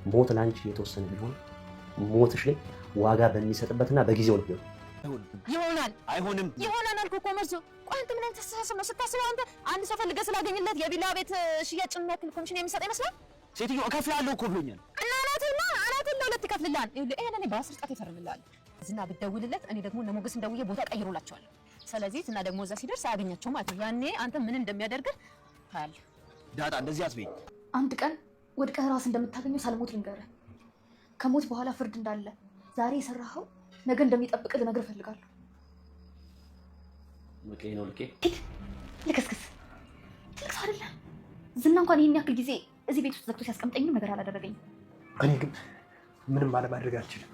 ሞት ላንቺ የተወሰነ ቢሆን ሞትሽ ላይ ዋጋ በሚሰጥበትና በጊዜው ነው ይሆናል። አይሆንም። ይሆናል አልኩ እኮ መርዞ። ቆይ አንተ ምን አይነት አስተሳሰብ ነው ስታስበው? አንተ አንድ ሰው ፈልገህ ስላገኘለት የቪላ ቤት ሽያጭ የሚያክል ኮሚሽን የሚሰጥ ይመስላል? ሴትዮ እከፍላለሁ እኮ ብሎኛል። እና አናትና ለሁለት ይከፍልልሃል። ይሄን እኔ በ10 ጣት ይፈርምልሃል። ዝና ብትደውልለት እኔ ደግሞ እነ ሞገስን ደውዬ ቦታ ቀይሮላቸዋለሁ። ስለዚህ ዝና ደግሞ እዛ ሲደርስ አያገኛቸው ማለት ነው። ያኔ አንተ ምን እንደሚያደርግህ ታያለህ። ዳጣ እንደዚህ አትበይ። አንድ ቀን ወድቀህ ራስ እንደምታገኘው ሳልሞት ልንገርህ። ከሞት በኋላ ፍርድ እንዳለ ዛሬ የሰራኸው ነገ እንደሚጠብቅ ልነግርህ እፈልጋለሁ። ልቄ ነው ልቄ ልክስክስ ትልቅ አይደለ? ዝና እንኳን ይህን ያክል ጊዜ እዚህ ቤት ውስጥ ዘግቶ ሲያስቀምጠኝ ነገር አላደረገኝም። እኔ ግን ምንም አለማድረግ አልችልም።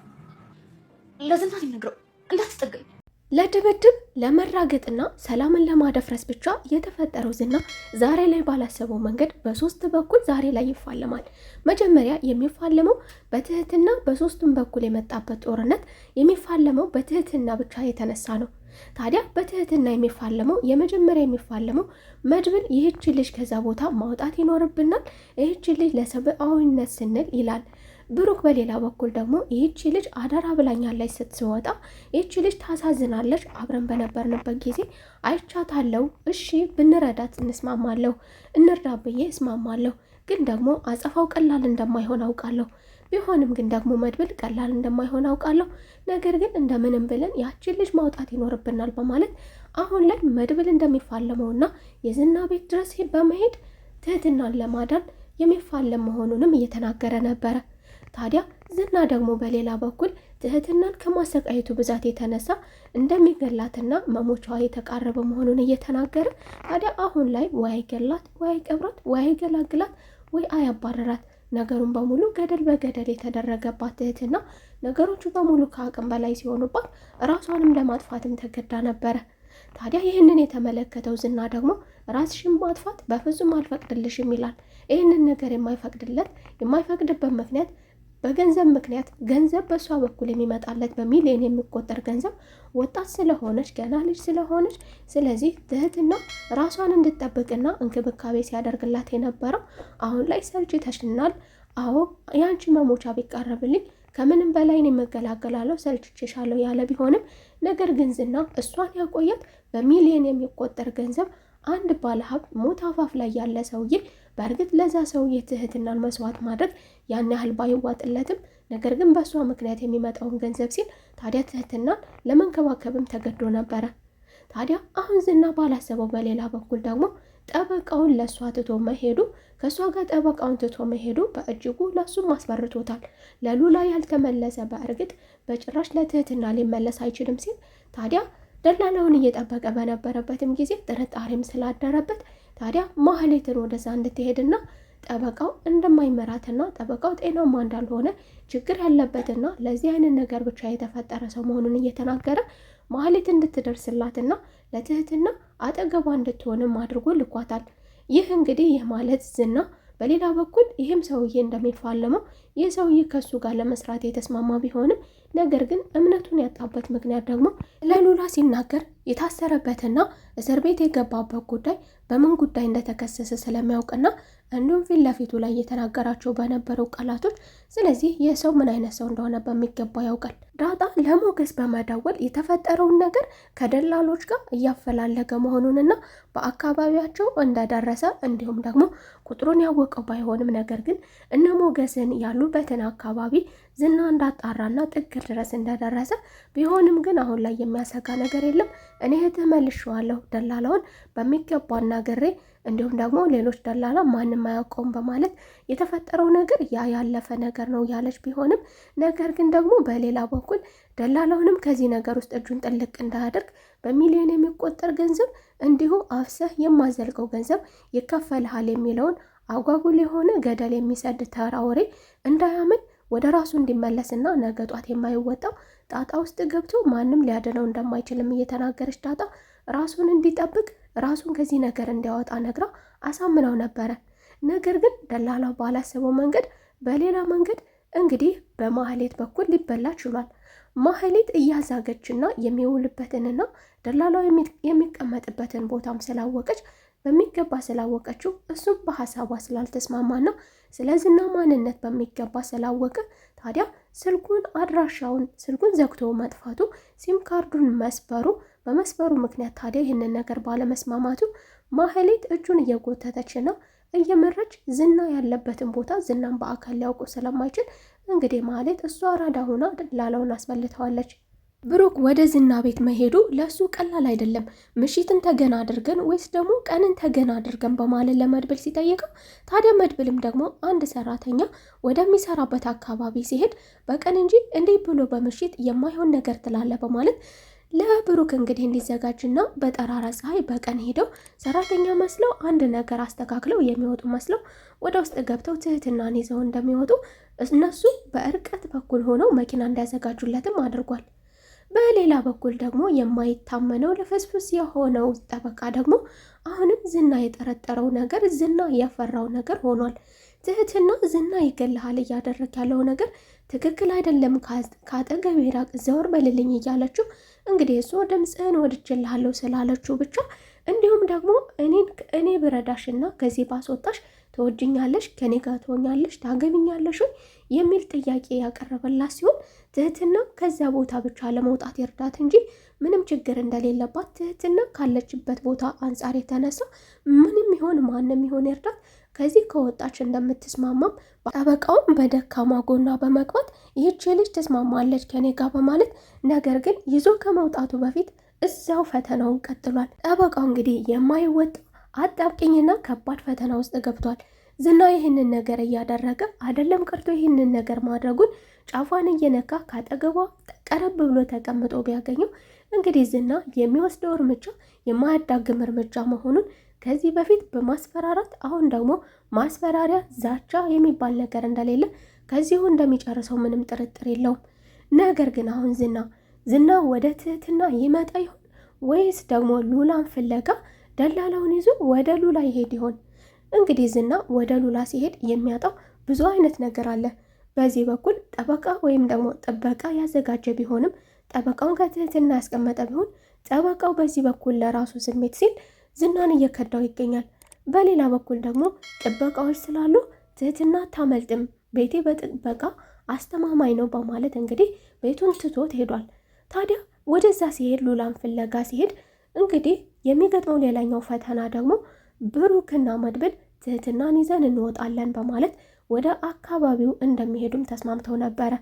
ለዝና ልነግረው እንዳትጠገኝ። ለድብድብ ለመራገጥና ሰላምን ለማደፍረስ ብቻ የተፈጠረው ዝና ዛሬ ላይ ባላሰበው መንገድ በሶስት በኩል ዛሬ ላይ ይፋለማል። መጀመሪያ የሚፋለመው በትህትና በሶስቱም በኩል የመጣበት ጦርነት የሚፋለመው በትህትና ብቻ የተነሳ ነው። ታዲያ በትህትና የሚፋለመው የመጀመሪያ የሚፋለመው መድብል ይህች ልጅ ከዛ ቦታ ማውጣት ይኖርብናል፣ ይህች ልጅ ለሰብአዊነት ስንል ይላል። ብሩክ በሌላ በኩል ደግሞ ይህች ልጅ አደራ ብላኛለች ስትወጣ ይህች ልጅ ታሳዝናለች፣ አብረን በነበርንበት ጊዜ አይቻታለሁ፣ እሺ ብንረዳት እንስማማለሁ፣ እንርዳ ብዬ እስማማለሁ፣ ግን ደግሞ አጸፋው ቀላል እንደማይሆን አውቃለሁ። ቢሆንም ግን ደግሞ መድብል ቀላል እንደማይሆን አውቃለሁ። ነገር ግን እንደምንም ብለን ያችን ልጅ ማውጣት ይኖርብናል በማለት አሁን ላይ መድብል እንደሚፋለመውና የዝና ቤት ድረስ በመሄድ ትህትናን ለማዳን የሚፋለም መሆኑንም እየተናገረ ነበረ። ታዲያ ዝና ደግሞ በሌላ በኩል ትህትናን ከማሰቃየቱ ብዛት የተነሳ እንደሚገላትና መሞቻዋ የተቃረበ መሆኑን እየተናገረ ታዲያ አሁን ላይ ወይ አይገላት ወይ አይቀብራት ወይ አይገላግላት ወይ አያባረራት፣ ነገሩን በሙሉ ገደል በገደል የተደረገባት ትህትና ነገሮቹ በሙሉ ከአቅም በላይ ሲሆኑባት ራሷንም ለማጥፋትም ተገዳ ነበረ። ታዲያ ይህንን የተመለከተው ዝና ደግሞ ራስሽን ማጥፋት በፍጹም አልፈቅድልሽም ይላል። ይህንን ነገር የማይፈቅድበት ምክንያት በገንዘብ ምክንያት ገንዘብ በእሷ በኩል የሚመጣለት በሚሊዮን የሚቆጠር ገንዘብ ወጣት ስለሆነች ገና ልጅ ስለሆነች ስለዚህ ትህትና ራሷን እንድጠብቅና እንክብካቤ ሲያደርግላት የነበረው አሁን ላይ ሰልችተሽናል፣ አዎ ያንቺ መሞቻ ቢቃረብልኝ ከምንም በላይ ነው የምገላገላለሁ፣ ሰልችቼሻለሁ ያለ ቢሆንም ነገር ግን ዝና እሷን ያቆያት በሚሊዮን የሚቆጠር ገንዘብ አንድ ባለሀብት ሞት አፋፍ ላይ ያለ ሰውዬ በእርግጥ ለዛ ሰውዬ ትህትናን መስዋዕት ማድረግ ያን ያህል ባይዋጥለትም ነገር ግን በእሷ ምክንያት የሚመጣውን ገንዘብ ሲል ታዲያ ትህትናን ለመንከባከብም ተገዶ ነበረ። ታዲያ አሁን ዝና ባላሰበው በሌላ በኩል ደግሞ ጠበቃውን ለእሷ ትቶ መሄዱ ከእሷ ጋር ጠበቃውን ትቶ መሄዱ በእጅጉ ለእሱም ማስፈርቶታል። ለሉላ ያልተመለሰ በእርግጥ በጭራሽ ለትህትና ሊመለስ አይችልም ሲል ታዲያ ደላላውን እየጠበቀ በነበረበትም ጊዜ ጥርጣሬም ስላደረበት ታዲያ ማህሌትን ወደዛ እንድትሄድና ጠበቃው እንደማይመራትና ጠበቃው ጤናማ እንዳልሆነ ችግር ያለበትና ለዚህ አይነት ነገር ብቻ የተፈጠረ ሰው መሆኑን እየተናገረ ማህሌት እንድትደርስላትና ለትህትና አጠገቧ እንድትሆንም አድርጎ ልኳታል። ይህ እንግዲህ ይህ ማለት ዝና በሌላ በኩል ይህም ሰውዬ እንደሚፋለመው ይህ ሰውዬ ከሱ ጋር ለመስራት የተስማማ ቢሆንም ነገር ግን እምነቱን ያጣበት ምክንያት ደግሞ ለሉላ ሲናገር የታሰረበትና እስር ቤት የገባበት ጉዳይ በምን ጉዳይ እንደተከሰሰ ስለሚያውቅና እንዲሁም ፊት ለፊቱ ላይ የተናገራቸው በነበረው ቃላቶች ስለዚህ ይህ ሰው ምን አይነት ሰው እንደሆነ በሚገባ ያውቃል። ዳጣ ለሞገስ በመደወል የተፈጠረውን ነገር ከደላሎች ጋር እያፈላለገ መሆኑንና በአካባቢያቸው እንደደረሰ እንዲሁም ደግሞ ቁጥሩን ያወቀው ባይሆንም ነገር ግን እነ ሞገስን ያሉበትን አካባቢ ዝና እንዳጣራና ጥግ ድረስ እንደደረሰ ቢሆንም ግን አሁን ላይ የሚያሰጋ ነገር የለም። እኔ ተመልሼዋለሁ፣ ደላላውን በሚገባ አናግሬ እንዲሁም ደግሞ ሌሎች ደላላ ማንም አያውቀውም በማለት የተፈጠረው ነገር ያለፈ ነገር ነው ያለች ቢሆንም ነገር ግን ደግሞ በሌላ በኩል ደላላውንም ከዚህ ነገር ውስጥ እጁን ጥልቅ እንዳያደርግ በሚሊዮን የሚቆጠር ገንዘብ እንዲሁ አፍሰህ የማዘልቀው ገንዘብ ይከፈልሃል የሚለውን አጓጉል የሆነ ገደል የሚሰድ ተራ ወሬ እንዳያምን ወደ ራሱ እንዲመለስና ነገ ጧት የማይወጣው ጣጣ ውስጥ ገብቶ ማንም ሊያድነው እንደማይችልም እየተናገረች ዳጣ ራሱን እንዲጠብቅ ራሱን ከዚህ ነገር እንዲያወጣ ነግራ አሳምናው ነበረ። ነገር ግን ደላላው ባላሰበው መንገድ በሌላ መንገድ እንግዲህ በማህሌት በኩል ሊበላ ችሏል። ማህሌት እያዛገችና የሚውልበትንና ደላላው የሚቀመጥበትን ቦታም ስላወቀች በሚገባ ስላወቀችው እሱም በሀሳቧ ስላልተስማማና ስለ ዝና ማንነት በሚገባ ስላወቀ ታዲያ ስልኩን አድራሻውን ስልኩን ዘግቶ መጥፋቱ ሲም ካርዱን በመስበሩ ምክንያት ታዲያ ይህንን ነገር ባለመስማማቱ ማህሌት እጁን እየጎተተችና እየመረች ዝና ያለበትን ቦታ ዝናን በአካል ሊያውቁ ስለማይችል እንግዲህ ማህሌት እሷ አራዳ ሆና ላላውን አስበልተዋለች። ብሩክ ወደ ዝና ቤት መሄዱ ለሱ ቀላል አይደለም። ምሽትን ተገና አድርገን ወይስ ደግሞ ቀንን ተገና አድርገን በማለት ለመድብል ሲጠይቀው ታዲያ መድብልም ደግሞ አንድ ሰራተኛ ወደሚሰራበት አካባቢ ሲሄድ በቀን እንጂ እንዲህ ብሎ በምሽት የማይሆን ነገር ትላለ በማለት ለብሩክ እንግዲህ እንዲዘጋጅና በጠራራ ፀሐይ በቀን ሄደው ሰራተኛ መስለው አንድ ነገር አስተካክለው የሚወጡ መስለው ወደ ውስጥ ገብተው ትህትናን ይዘው እንደሚወጡ እነሱ በእርቀት በኩል ሆነው መኪና እንዲያዘጋጁለትም አድርጓል። በሌላ በኩል ደግሞ የማይታመነው ለፍስፍስ የሆነው ጠበቃ ደግሞ አሁንም ዝና የጠረጠረው ነገር ዝና ያፈራው ነገር ሆኗል። ትህትና ዝና ይገልሃል እያደረግ ያለው ነገር ትክክል አይደለም፣ ከአጠገቤ ራቅ፣ ዘወር በልልኝ እያለችው እንግዲህ እሱ ድምፅህን ወድጄልሃለሁ ስላለችው ብቻ እንዲሁም ደግሞ እኔ ብረዳሽና ከዚህ ባስወጣሽ ትወጅኛለሽ፣ ከኔ ጋር ትሆኛለሽ፣ ታገቢኛለሽ የሚል ጥያቄ ያቀረበላት ሲሆን ትህትና ከዛ ቦታ ብቻ ለመውጣት ይርዳት እንጂ ምንም ችግር እንደሌለባት ትህትና ካለችበት ቦታ አንጻር የተነሳ ምንም ይሆን ማንም ይሆን ይርዳት ከዚህ ከወጣች እንደምትስማማም ጠበቃውም በደካማ ጎና በመግባት ይህች ልጅ ትስማማለች ከኔ ጋር በማለት ነገር ግን ይዞ ከመውጣቱ በፊት እዛው ፈተናውን ቀጥሏል። ጠበቃው እንግዲህ የማይወጣ አጣብቂኝና ከባድ ፈተና ውስጥ ገብቷል። ዝና ይህንን ነገር እያደረገ አይደለም ቀርቶ ይህንን ነገር ማድረጉን ጫፏን እየነካ ካጠገቧ ቀረብ ብሎ ተቀምጦ ቢያገኘው እንግዲህ ዝና የሚወስደው እርምጃ የማያዳግም እርምጃ መሆኑን ከዚህ በፊት በማስፈራራት አሁን ደግሞ ማስፈራሪያ ዛቻ የሚባል ነገር እንደሌለ ከዚሁ እንደሚጨርሰው ምንም ጥርጥር የለውም። ነገር ግን አሁን ዝና ወደ ትህትና ይመጣ ይሆን ወይስ ደግሞ ሉላን ፍለጋ ደላላውን ይዞ ወደ ሉላ ይሄድ ይሆን? እንግዲህ ዝና ወደ ሉላ ሲሄድ የሚያጣው ብዙ አይነት ነገር አለ። በዚህ በኩል ጠበቃ ወይም ደግሞ ጥበቃ ያዘጋጀ ቢሆንም ጠበቃውን ከትህትና ያስቀመጠ ቢሆን ጠበቃው በዚህ በኩል ለራሱ ስሜት ሲል ዝናን እየከዳው ይገኛል። በሌላ በኩል ደግሞ ጥበቃዎች ስላሉ ትህትና ታመልጥም፣ ቤቴ በጥበቃ አስተማማኝ ነው በማለት እንግዲህ ቤቱን ትቶት ሄዷል። ታዲያ ወደዛ ሲሄድ ሉላን ፍለጋ ሲሄድ እንግዲህ የሚገጥመው ሌላኛው ፈተና ደግሞ ብሩክና መድብል ትህትናን ይዘን እንወጣለን በማለት ወደ አካባቢው እንደሚሄዱም ተስማምተው ነበረ።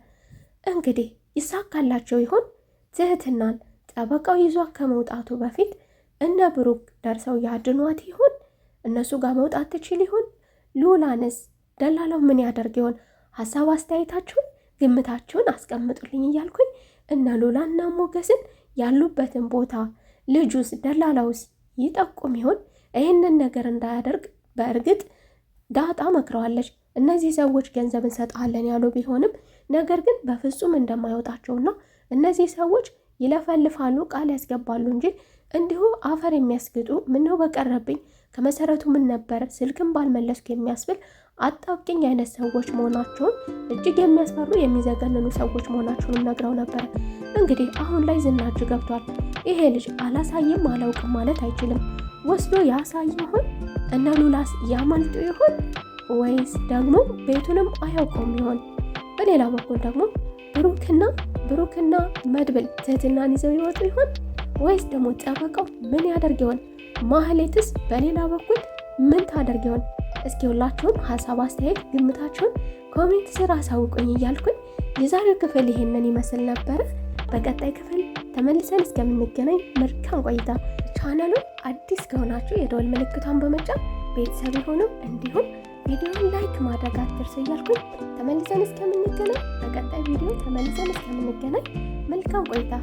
እንግዲህ ይሳካላቸው ይሆን? ትህትናን ጠበቃው ይዟ ከመውጣቱ በፊት እነ ብሩክ ደርሰው ያድኗት ይሆን? እነሱ ጋር መውጣት ትችል ይሆን? ሉላንስ ደላላው ምን ያደርግ ይሆን? ሀሳብ አስተያየታችሁን፣ ግምታችሁን አስቀምጡልኝ እያልኩኝ እነ ሉላና ሞገስን ያሉበትን ቦታ ልጁስ ደላላውስ ይጠቁም ይሆን? ይህንን ነገር እንዳያደርግ በእርግጥ ዳጣ መክረዋለች። እነዚህ ሰዎች ገንዘብ እንሰጣለን ያሉ ቢሆንም ነገር ግን በፍጹም እንደማይወጣቸውና እነዚህ ሰዎች ይለፈልፋሉ፣ ቃል ያስገባሉ እንጂ እንዲሁ አፈር የሚያስግጡ ምነው በቀረብኝ ከመሰረቱ ምን ነበር ስልክም ባልመለስኩ የሚያስብል አጣብቂኝ አይነት ሰዎች መሆናቸውን እጅግ የሚያስፈሩ የሚዘገንኑ ሰዎች መሆናቸውን ነግረው ነበር። እንግዲህ አሁን ላይ ዝና እጅ ገብቷል። ይሄ ልጅ አላሳይም አላውቅም ማለት አይችልም። ወስዶ ያሳይ ይሆን? እነ ሉላስ ያመልጡ ይሆን? ወይስ ደግሞ ቤቱንም አያውቀውም ይሆን? በሌላ በኩል ደግሞ ብሩክና መድብል ትህትናን ይዘው ይወጡ ይሆን? ወይስ ደግሞ ጠበቃው ምን ያደርግ ይሆን? ማህሌትስ በሌላ በኩል ምን ታደርግ ይሆን? እስኪ ሁላችሁም ሀሳብ፣ አስተያየት፣ ግምታችሁን ኮሜንት ስር አሳውቁኝ እያልኩኝ የዛሬው ክፍል ይሄንን ይመስል ነበረ። በቀጣይ ክፍል ተመልሰን እስከምንገናኝ መልካም ቆይታ። ቻናሉን አዲስ ከሆናችሁ የደወል ምልክቷን በመጫን ቤተሰብ የሆኑ እንዲሁም ቪዲዮን ላይክ ማድረግ አትርሱ እያልኩኝ ተመልሰን እስከምንገናኝ በቀጣይ ቪዲዮ ተመልሰን እስከምንገናኝ መልካም ቆይታ።